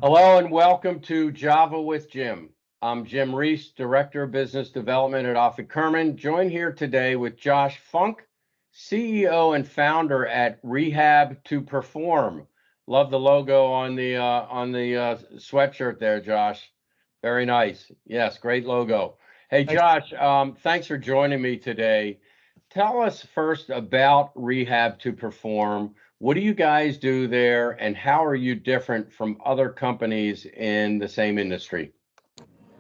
Hello and welcome to Java with Jim. I'm Jim Reese, Director of Business Development at Offit Kurman, joined here today with Josh Funk, CEO and founder at Rehab to Perform. Love the logo on the sweatshirt there, Josh. Very nice. Yes, great logo. Hey, Thanks. Josh, thanks for joining me today. Tell us first about Rehab to Perform. What do you guys do there, and how are you different from other companies in the same industry?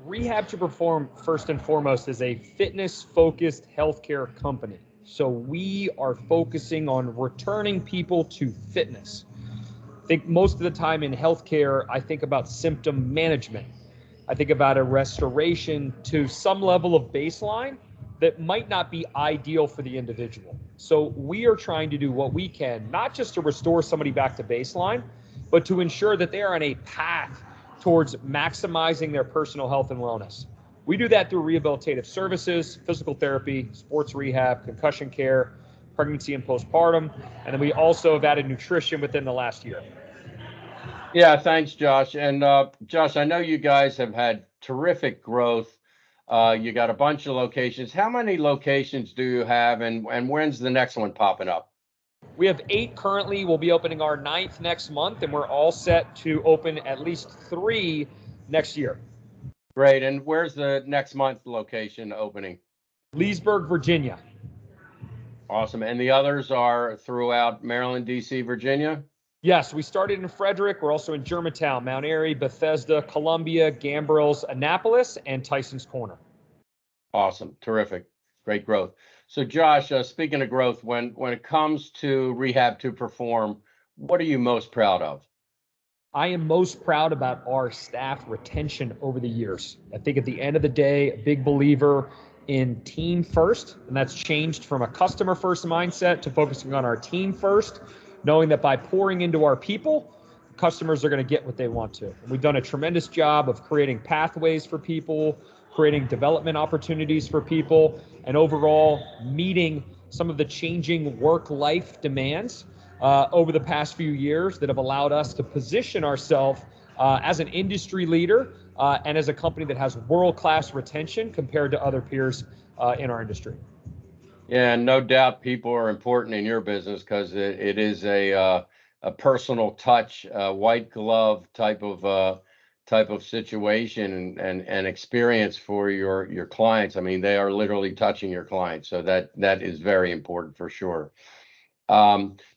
Rehab to Perform, first and foremost, is a fitness-focused healthcare company. So we are focusing on returning people to fitness. I think most of the time in healthcare, I think about symptom management. I think about a restoration to some level of baseline that might not be ideal for the individual. So we are trying to do what we can, not just to restore somebody back to baseline, but to ensure that they are on a path towards maximizing their personal health and wellness. We do that through rehabilitative services, physical therapy, sports rehab, concussion care, pregnancy and postpartum, and then we also have added nutrition within the last year. Yeah, thanks, Josh. And Josh, I know you guys have had terrific growth. You got a bunch of locations. How many locations do you have, and when's the next one popping up? We have 8 currently. We'll be opening our 9th next month, and we're all set to open at least 3 next year. Great. And where's the next month location opening? Leesburg, Virginia. Awesome. And the others are throughout Maryland, D.C., Virginia? Yes, we started in Frederick. We're also in Germantown, Mount Airy, Bethesda, Columbia, Gambrels, Annapolis, and Tyson's Corner. Awesome. Terrific. Great growth. So Josh, speaking of growth, when it comes to Rehab to Perform, what are you most proud of? I am most proud about our staff retention over the years. I think at the end of the day, a big believer in team first, and that's changed from a customer first mindset to focusing on our team first, knowing that by pouring into our people, customers are going to get what they want to. And we've done a tremendous job of creating pathways for people, creating development opportunities for people, and overall meeting some of the changing work-life demands over the past few years that have allowed us to position ourselves as an industry leader and as a company that has world-class retention compared to other peers in our industry. Yeah, no doubt people are important in your business because it is a personal touch, white glove type of situation and experience for your clients. I mean, they are literally touching your clients, so that is very important for sure.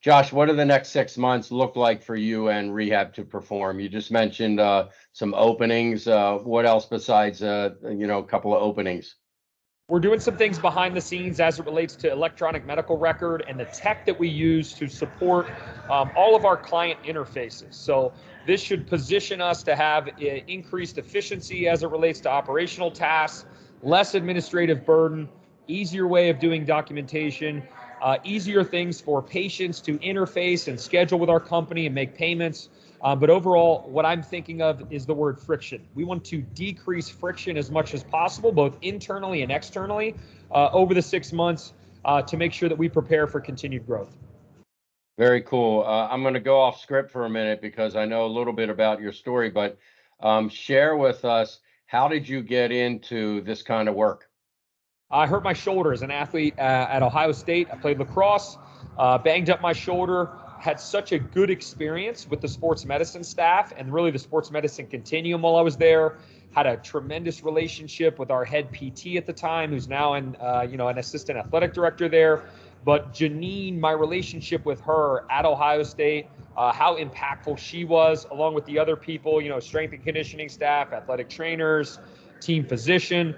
Josh, what do the next 6 months look like for you and Rehab to Perform? You just mentioned some openings. What else besides a couple of openings? We're doing some things behind the scenes as it relates to electronic medical record and the tech that we use to support all of our client interfaces. So this should position us to have increased efficiency as it relates to operational tasks, less administrative burden, easier way of doing documentation, easier things for patients to interface and schedule with our company and make payments. But overall, what I'm thinking of is the word friction. We want to decrease friction as much as possible, both internally and externally, over the 6 months to make sure that we prepare for continued growth. Very cool. I'm going to go off script for a minute because I know a little bit about your story, but share with us, how did you get into this kind of work? I hurt my shoulder as an athlete at Ohio State. I played lacrosse, banged up my shoulder, had such a good experience with the sports medicine staff and really the sports medicine continuum while I was there. Had a tremendous relationship with our head PT at the time, who's now an assistant athletic director there. But Janine, my relationship with her at Ohio State, how impactful she was, along with the other people, strength and conditioning staff, athletic trainers, team physician.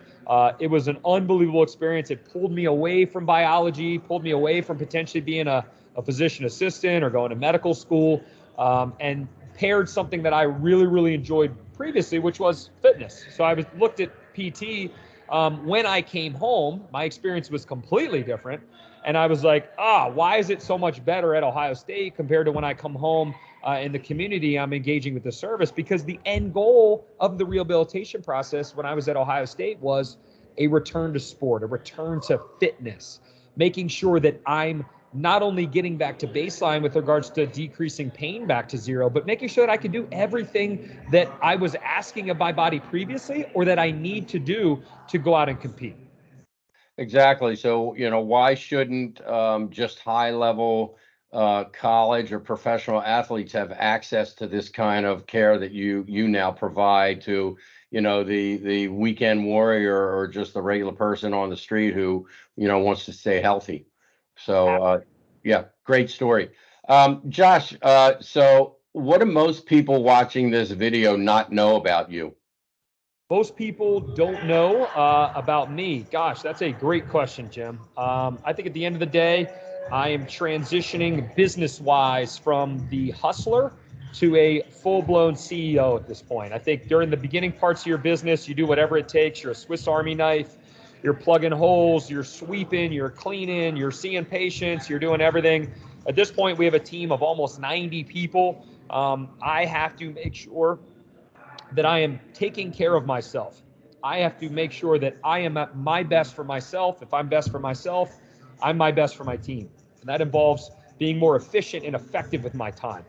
It was an unbelievable experience. It pulled me away from biology, pulled me away from potentially being a physician assistant or going to medical school, and paired something that I really, really enjoyed previously, which was fitness. So I looked at PT. When I came home, my experience was completely different. And I was like, why is it so much better at Ohio State compared to when I come home in the community I'm engaging with the service? Because the end goal of the rehabilitation process when I was at Ohio State was a return to sport, a return to fitness, making sure that I'm not only getting back to baseline with regards to decreasing pain back to zero, but making sure that I can do everything that I was asking of my body previously or that I need to do to go out and compete. Exactly. So, why shouldn't just high level college or professional athletes have access to this kind of care that you now provide to, the weekend warrior or just the regular person on the street who, wants to stay healthy. So, yeah, great story. Josh, so what do most people watching this video not know about you? Most people don't know about me. Gosh, that's a great question, Jim. I think at the end of the day, I am transitioning business-wise from the hustler to a full-blown CEO at this point. I think during the beginning parts of your business, you do whatever it takes. You're a Swiss Army knife. You're plugging holes. You're sweeping. You're cleaning. You're seeing patients. You're doing everything. At this point, we have a team of almost 90 people. I have to make sure that I am taking care of myself. I have to make sure that I am at my best for myself. If I'm best for myself, I'm my best for my team. And that involves being more efficient and effective with my time.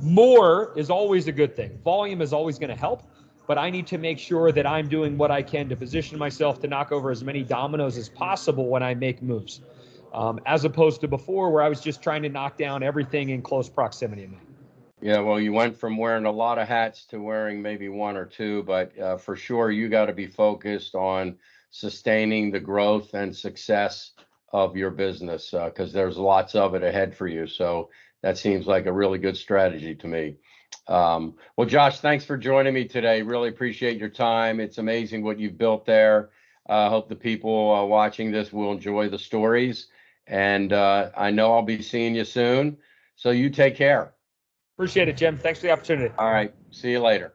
More is always a good thing. Volume is always going to help, but I need to make sure that I'm doing what I can to position myself to knock over as many dominoes as possible when I make moves, as opposed to before where I was just trying to knock down everything in close proximity of me. Yeah, well, you went from wearing a lot of hats to wearing maybe one or two, but for sure you got to be focused on sustaining the growth and success of your business because there's lots of it ahead for you. So that seems like a really good strategy to me. Well, Josh, thanks for joining me today. Really appreciate your time. It's amazing what you've built there. I hope the people watching this will enjoy the stories. And I know I'll be seeing you soon. So you take care. Appreciate it, Jim. Thanks for the opportunity. All right. See you later.